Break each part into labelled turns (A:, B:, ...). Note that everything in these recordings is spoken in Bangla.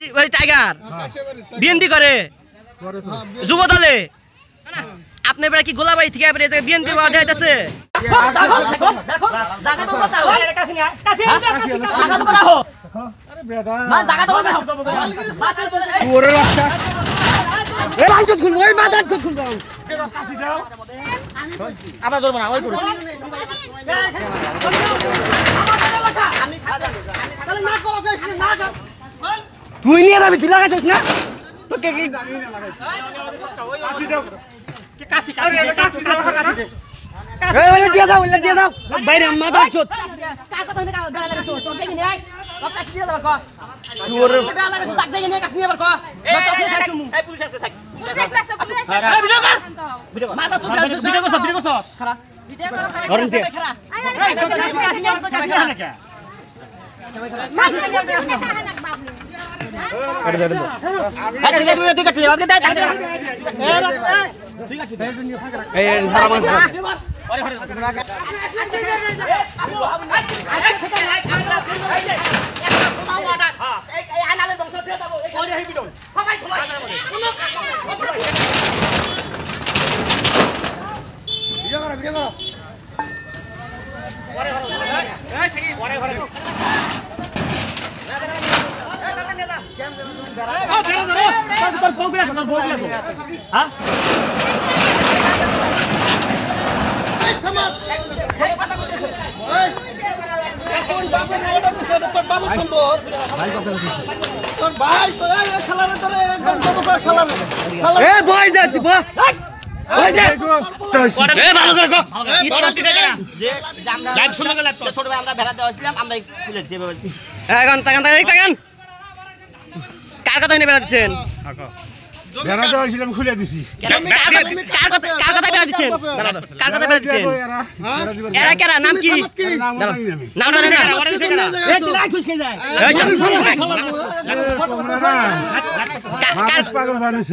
A: ওই টাইগার বিএনপি করে যুব দলে আপনার বেড়া কি গোলাবাড়ি থেকে বিএনপি দেখাইতেছে
B: তুই নিয়ে যাবি তুই লাগাইছিস না তোকে কি দিয়ে দাও বাইরে মাথা চোদ কার কথা বেড়া দিচ্ছেন খুলে দিছি নাম কি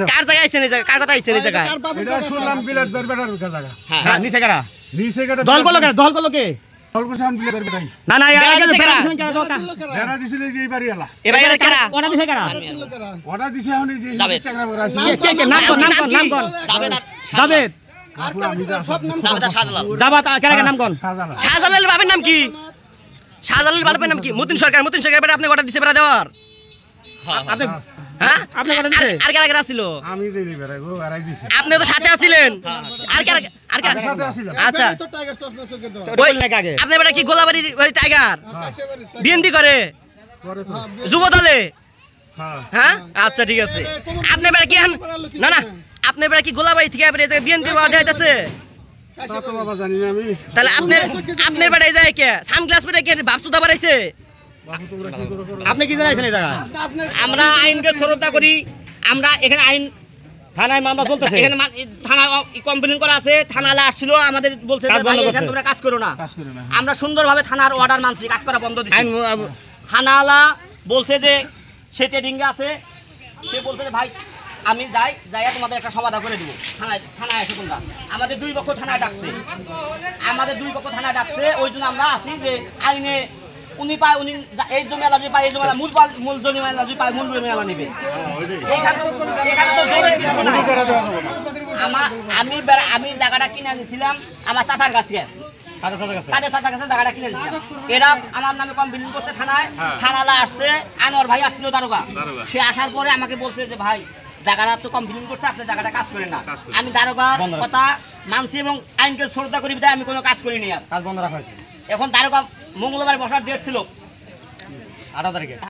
B: কার জায়গায় আইছেন কার কথা আইছেন এই জায়গায় শুনলাম বিলেত বেড়ার জায়গা হ্যাঁ নিচে কারা দল করলো কে না না বেড়া দিছিল যে এই বাড়ি আলা এই বাড়ি কারা ওটা দিছে কারা ওটা দিছে এখন এই যে চেংরা বড় আছে কে নাম কোন জাবেদ আর সব নাম জাবাত কারা নাম কোন শাহজালাল বাবার নাম কি শাহজালাল বাবার নাম কি মতিন সরকার বেড়া আপনি ওটা দিছে বেড়া দেওয়ার আপনি হ্যাঁ আপনি ওটা দিছে আর কারা কারা ছিল আমি দেইনি বেড়া গো আরাই দিছে আপনি তো সাথে আছিলেন আর কারা সাথে আছিলেন আচ্ছা তো টাইগার চশমা চোখে দাও আপনি বেড়া কি গোলাবাড়ি ওই টাইগার বিএনপি করে যুব দলে হ্যাঁ আচ্ছা ঠিক আছে আপনি বেড়া কি না না আপনি বেড়া কি গোলাবাড়ি থেকে বিএনপি দেখাইতেছে তো বাবা জানি না আমি তাহলে আপনার বেড়াই যায় কে সানগ্লাস পরে কি বাপসুদা বাড়াইছে আপনি কি জানাইছেন এই জায়গা আমরা আইনকে শ্রদ্ধা করি আমরা এখানে আইন থানায় মামলা চলতেছে এখানে থানা কমপ্লেইন করা আছে থানালে আসছিল আমাদের বলছে যে ভাই এখানে তোমরা কাজ করো না আমরা সুন্দরভাবে থানার অর্ডার মানছি কাজ করা বন্ধ দিছি থানালা বলছে যে সে ট্রেডিং এ আছে সে বলছে যে ভাই আমি যাই তোমাদের একটা সমাধান করে দিব থানায় এসে তোমরা আমাদের দুই পক্ষ থানায় ডাকছে ওই জন্য আমরা আছি যে আইনে উনি এই জমিলা যদি পায় এই জমিলা মূল জমিলা যদি পায় মূল জমিলা নেবে আমি জায়গাটা কিনে নিয়েছিলাম আমার চাচার কাছ থেকে জায়গাটা কিনে নিয়েছিলাম এরা আমার নামে কমপ্লেইন করছে থানায় থানালা আসছে আনোয়ার ভাই আসছিল দারোগা সে আসার পরে আমাকে বলছে যে ভাই জায়গাটা তো কমপ্লেইন করছে আপনি জায়গাটা কাজ করেন না আমি দারোগার কথা মানছি এবং আইনকে শ্রদ্ধা করি বিধায় আমি কোনো কাজ করিনি আর কাজ বন্ধ রাখা হয়েছে এখন দারোগা মঙ্গলবার বসার ডেট ছিল 18 তারিখে